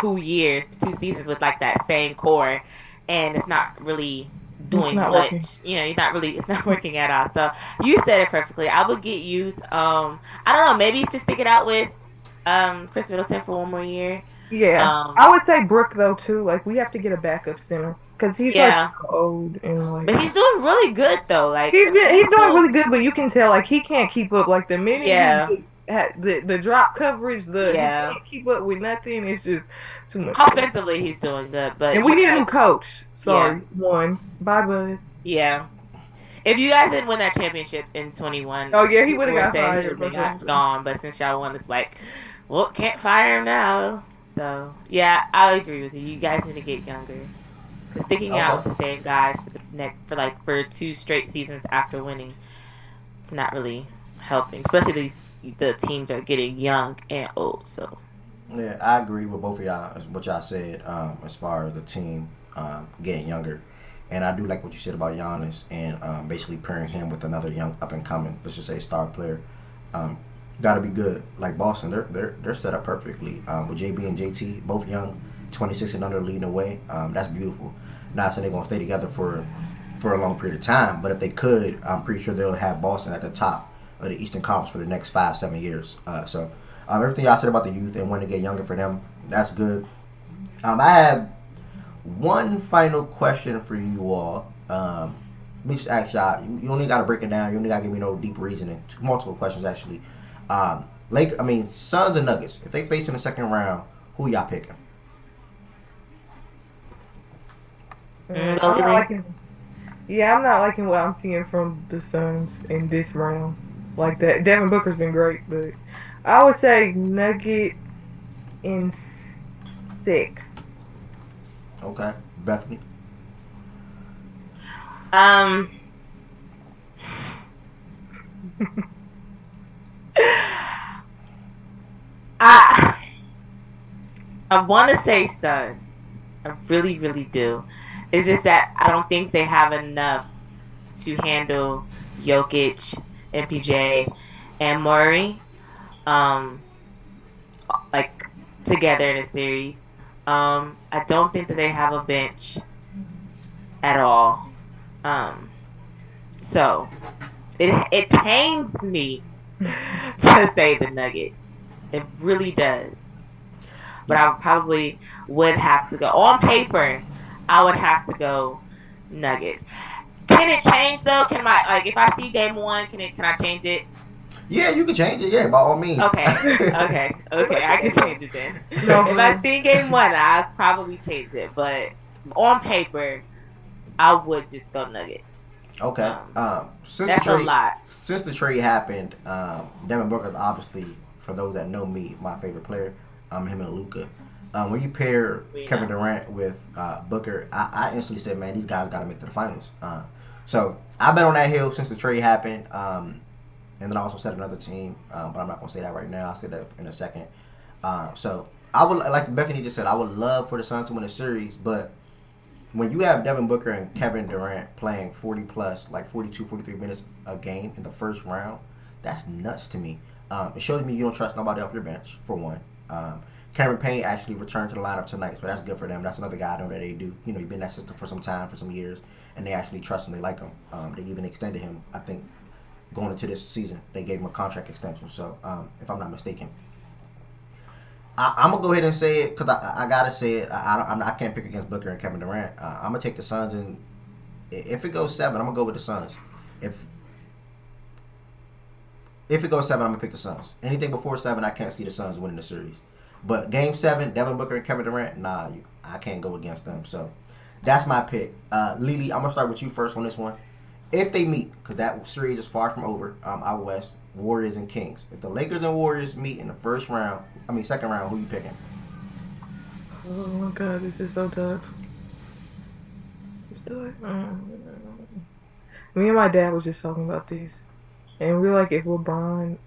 2 years, 2 seasons with like that same core, and it's not really it's doing not working. much. You're not really, it's not working at all. So you said it perfectly. I would get youth. I don't know. Maybe it's just stick it out with Chris Middleton for one more year. Yeah, Um, I would say Brooke though too. Like we have to get a backup center because he's like so yeah, old and but like he's doing really good though. Like he's he's doing still, really good, but you can tell like he can't keep up. Like the minute yeah, the drop coverage, he yeah. can't keep up with nothing. It's just too much. Offensively, he's doing good, but And we you need a guys, new coach. yeah, Sorry, one. Bye, bud. yeah. If you guys didn't win that championship in 21, Oh yeah, he would people have were got saying he fired would for have got something. gone. But since y'all won, it's like, well, can't fire him now. So yeah, I agree with you. You guys need to get younger. Because sticking out Okay. with the same guys for 2 straight seasons after winning, it's not really helping. Especially the teams are getting young and old. So Yeah, I agree with both of y'all. What y'all said as far as the team getting younger, and I do like what you said about Giannis and basically pairing him with another young up and coming, let's just say star player. Um, Got to be good. Like Boston, they're set up perfectly with JB and JT, both young, 26 and under, leading the way. That's beautiful. Not saying they're gonna stay together for a long period of time, but if they could, I'm pretty sure they'll have Boston at the top of the Eastern Conference for the next 5-7 years. Everything y'all said about the youth and when to get younger for them, that's good. I have one final question for you all. Let me just ask y'all. You only got to break it down. You only got to give me no deep reasoning. Multiple questions actually. Suns and Nuggets. If they face in the second round, who y'all picking? I'm not liking. Yeah, I'm not liking what I'm seeing from the Suns in this round. Like that, Devin Booker's been great, but I would say Nuggets in 6. Okay, Bethany. um, I I want to say Suns. I really, really do. It's just that I don't think they have enough to handle Jokic, MPJ, and Murray, um, like together in a series. I don't think that they have a bench at all. Um, so it pains me to say the Nuggets. It really does. But I probably would have to go on paper. I would have to go Nuggets. Can it change though? Can my if I see game one, can I change it? Yeah, you can change it. Yeah, by all means. Okay, okay. I can change it then. No, If I see game one, I'll probably change it. But on paper, I would just go Nuggets. Okay. That's a lot. Since the trade happened, Devin Booker is obviously, for those that know me, my favorite player. Him and Luka. When you pair Kevin Durant with Booker, I instantly said, man, these guys got to make it to the finals. So I've been on that hill since the trade happened. And then I also said another team, but I'm not going to say that right now. I'll say that in a second. So I would, like Bethany just said, I would love for the Suns to win a series, but when you have Devin Booker and Kevin Durant playing 40 plus, like 42, 43 minutes a game in the first round, that's nuts to me. It shows me you don't trust nobody off your bench, for one. Cameron Payne actually returned to the lineup tonight, so that's good for them. That's another guy I know that they do. He's been in that system for some time, for some years, and they actually trust him. They like him. They even extended him, I think, going into this season. They gave him a contract extension, so if I'm not mistaken. I'm going to go ahead and say it because I got to say it. I can't pick against Booker and Kevin Durant. I'm going to take the Suns, and if it goes 7, I'm going to go with the Suns. If it goes 7, I'm gonna pick the Suns. Anything before 7, I can't see the Suns winning the series. But Game 7, Devin Booker and Kevin Durant, nah, I can't go against them. So that's my pick. Lele, I'm gonna start with you first on this one. If they meet, because that series is far from over, out west, Warriors and Kings. If the Lakers and Warriors meet in the second round, who you picking? Oh my god, this is so tough. Me and my dad was just talking about this, and we're like, if LeBron,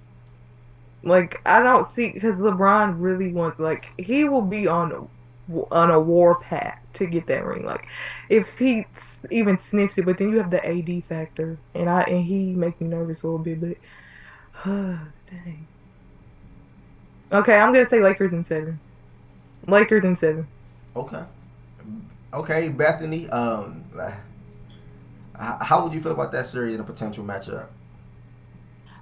like, I don't see, because LeBron really wants, like, he will be on a war path to get that ring. Like, if he even sniffs it, but then you have the AD factor, and he make me nervous a little bit, but dang. Okay, I'm gonna say Lakers in 7. Lakers in 7. Okay. Okay, Bethany. How would you feel about that series and a potential matchup?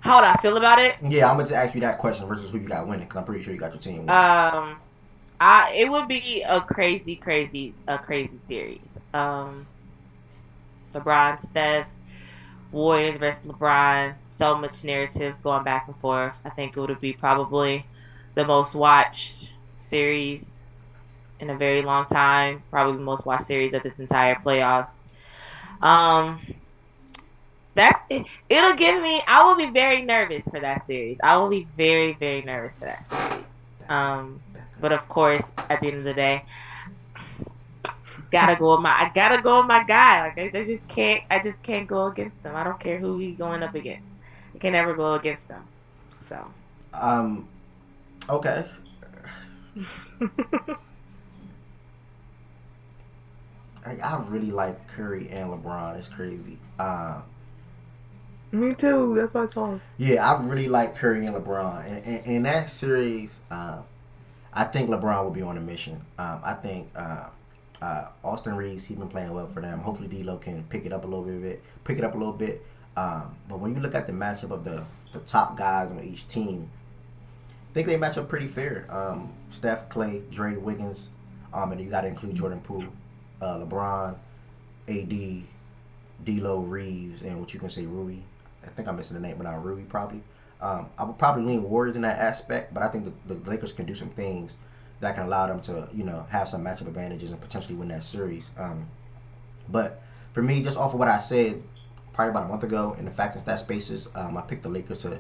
How would I feel about it? Yeah, I'm gonna just ask you that question versus who you got winning, because I'm pretty sure you got your team winning. It would be a crazy series. LeBron, Steph, Warriors versus LeBron. So much narratives going back and forth. I think it would be probably the most watched series in a very long time. Probably the most watched series of this entire playoffs. That's it. It'll give me. I will be very nervous for that series. I will be very nervous for that series. But of course, at the end of the day, I gotta go with my guy. Like I just can't. I just can't go against him. I don't care who he's going up against. I can never go against him. So. Okay. I really like Curry and LeBron. It's crazy. Me too. That's why it's hard. Yeah, I really like Curry and LeBron. And in that series, I think LeBron will be on a mission. I think Austin Reeves, he's been playing well for them. Hopefully D'Lo can pick it up a little bit. But when you look at the matchup of the top guys on each team, I think they match up pretty fair. Steph, Clay, Dre, Wiggins, and you got to include Jordan Poole, LeBron, AD, D'Lo, Reeves, and what you can say Rui. I think I'm missing the name, but not Rui probably. I would probably lean Warriors in that aspect, but I think the Lakers can do some things that can allow them to, have some matchup advantages and potentially win that series. But for me, just off of what I said probably about a month ago in the facts and stat spaces, I picked the Lakers to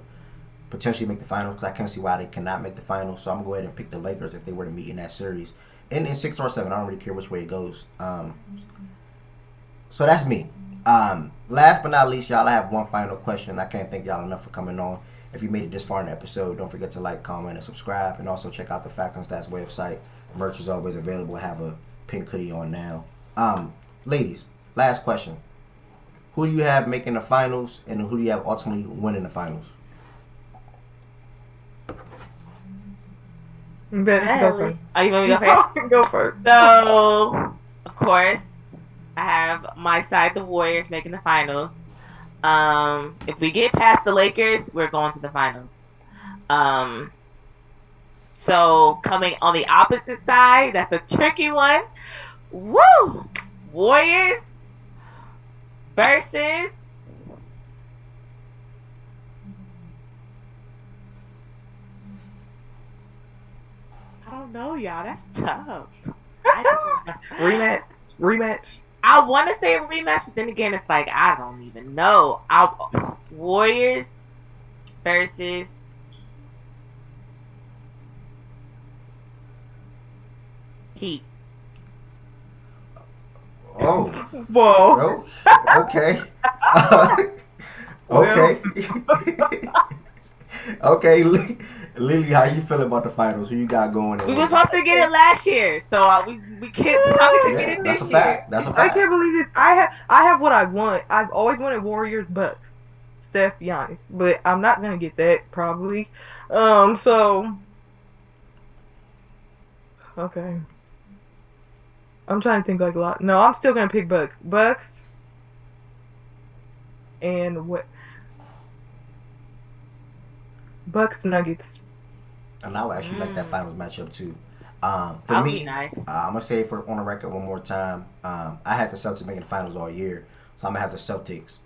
potentially make the finals because I can't see why they cannot make the finals. So I'm going to go ahead and pick the Lakers if they were to meet in that series. In 6 or 7, I don't really care which way it goes. So that's me. Last but not least, y'all, I have one final question. I can't thank y'all enough for coming on. If you made it this far in the episode, don't forget to like, comment, and subscribe. And also check out the Facts and Stats website. Merch is always available. I have a pink hoodie on now. Ladies, last question. Who do you have making the finals, and who do you have ultimately winning the finals? Beth, go first. Oh, you want me to go first? Go first. So, of course, I have my side, the Warriors, making the finals. If we get past the Lakers, we're going to the finals. So coming on the opposite side, that's a tricky one. Woo! Warriors versus I don't know, y'all. That's tough. Rematch. I want to say a rematch, but then again, it's like I don't even know. Warriors versus Heat. Oh, whoa. Okay. Okay. Okay, Lele, how you feel about the finals? Who you got going? We were supposed to get it last year, so we can't probably get it this year. That's a fact. I can't believe this. I have what I want. I've always wanted Warriors, Bucks, Steph, Giannis, but I'm not gonna get that probably. So okay. I'm trying to think like a lot. No, I'm still gonna pick Bucks. Bucks. And what? Bucks Nuggets. And I would actually like that finals matchup too. For me, nice. I'm gonna say on the record one more time. I had the Celtics making the finals all year, so I'm gonna have the Celtics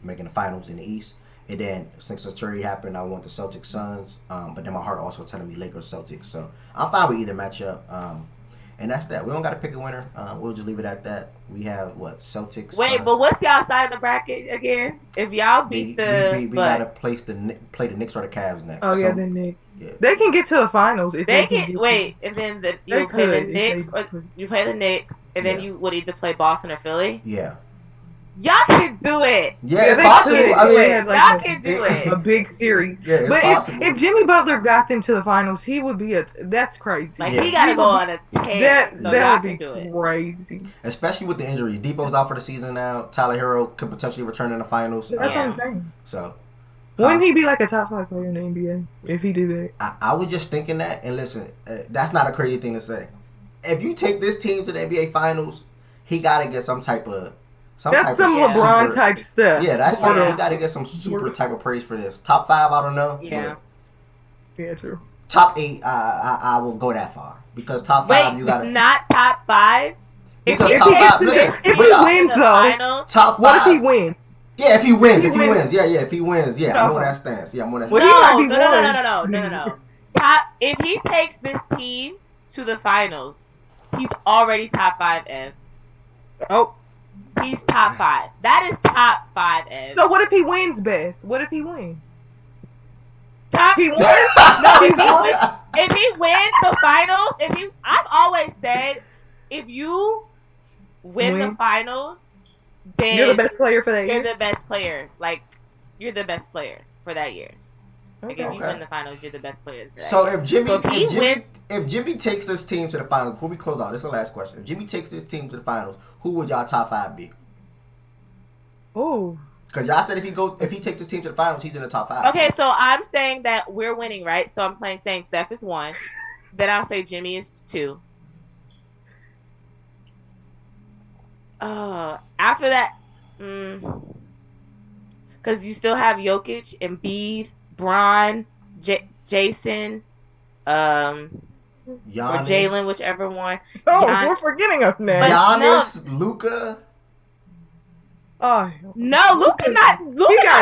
making the finals in the East. And then since the trade happened, I want the Celtics Suns. But then my heart also telling me Lakers Celtics. So I'm fine with either matchup. And that's that. We don't got to pick a winner. We'll just leave it at that. We have what Celtics. Wait, Suns. but what's y'all side of the bracket again? If y'all beat we gotta Bucks, play the Knicks or the Cavs next. Oh yeah, the Knicks. Yeah. They can get to the finals if they can. Wait, and then you play the Knicks, or you play the Knicks, and then you would either play Boston or Philly. Yeah. Y'all can do it. Yeah, it's possible. I mean, y'all can do it. A big series. Yeah, it's but possible. If Jimmy Butler got them to the finals, he would be that's crazy. Like he got to go on a tear. That would be crazy. Especially with the injuries. Depot's out for the season now. Tyler Hero could potentially return in the finals. That's what I'm saying. So. Wouldn't he be like a top 5 player in the NBA if he did that? I was just thinking that, and listen, that's not a crazy thing to say. If you take this team to the NBA finals, he got to get some type of. That's some LeBron type stuff. Yeah, that's like he got to get some super type of praise for this. Top 5, I don't know. Yeah. Yeah, true. Top 8, I will go that far because top 5 you got to not top 5. Because top 5, listen, if he wins though, top 5. What if he wins? Yeah, if he wins, if he wins, I'm on that stance. Yeah, I'm on that stance. No. If he takes this team to the finals, he's already top 5, Ev. Oh. He's top 5. That is top 5, Ev. So what if he wins, Beth? What if he wins? He wins? No, if he wins the finals, I've always said, if you win the finals, then you're the best player for that year. You're the best player. Like, you're the best player for that year. Like, if you win the finals, you're the best player for that year. If Jimmy takes this team to the finals, before we close out, this is the last question. If Jimmy takes this team to the finals, who would y'all top 5 be? Oh. Because y'all said if he takes this team to the finals, he's in the top 5. Okay, so I'm saying that we're winning, right? So I'm saying Steph is 1. Then I'll say Jimmy is 2. After that, because you still have Jokic, Embiid, Bron, Jason, or Jalen, whichever one. Oh, we're forgetting of now. Giannis, Luka. Oh no, Luka got a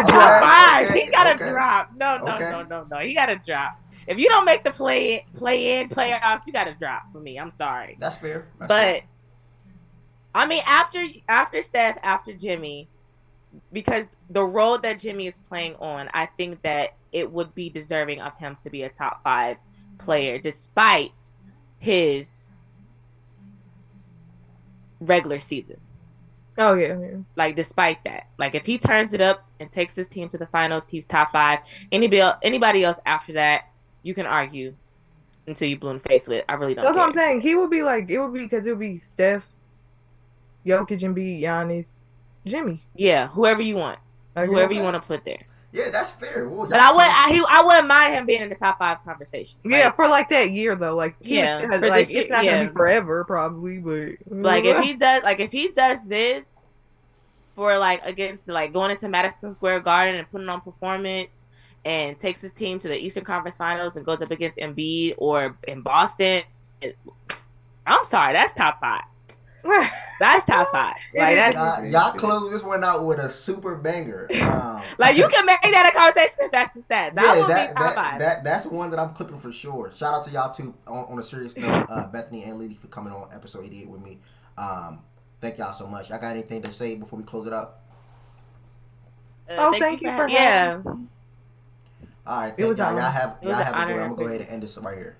drop. 5. He got a drop. No. He got a drop. If you don't make the play in, playoff, you got to drop for me. I'm sorry. That's fair. But I mean, after Steph, after Jimmy, because the role that Jimmy is playing on, I think that it would be deserving of him to be a top 5 player, despite his regular season. Oh yeah. Like despite that, like if he turns it up and takes his team to the finals, he's top 5. Anybody else after that, you can argue until you blue in the face with. I really don't. That's what I'm saying. He would be like it would be Steph, Jokic, Embiid, Giannis, Jimmy. Yeah, whoever you want, whoever you want to put there. Yeah, that's fair. Well, but I wouldn't mind him being in the top 5 conversation. Like, yeah, for like that year though. Like it's not gonna be forever probably, but like if he does this for like against like going into Madison Square Garden and putting on performance and takes his team to the Eastern Conference Finals and goes up against Embiid or in Boston, I'm sorry, that's top 5. That's top 5. Like y'all close this one out with a super banger. Like you can make that a conversation if that's the stat. That would be top 5. That's one that I'm clipping for sure. Shout out to y'all too on a serious note, Bethany and Lele for coming on episode 88 with me. Thank y'all so much. I got anything to say before we close it out? Thank you for having me. All right, thank y'all. Y'all have a good one. I'm gonna go ahead and end this right here.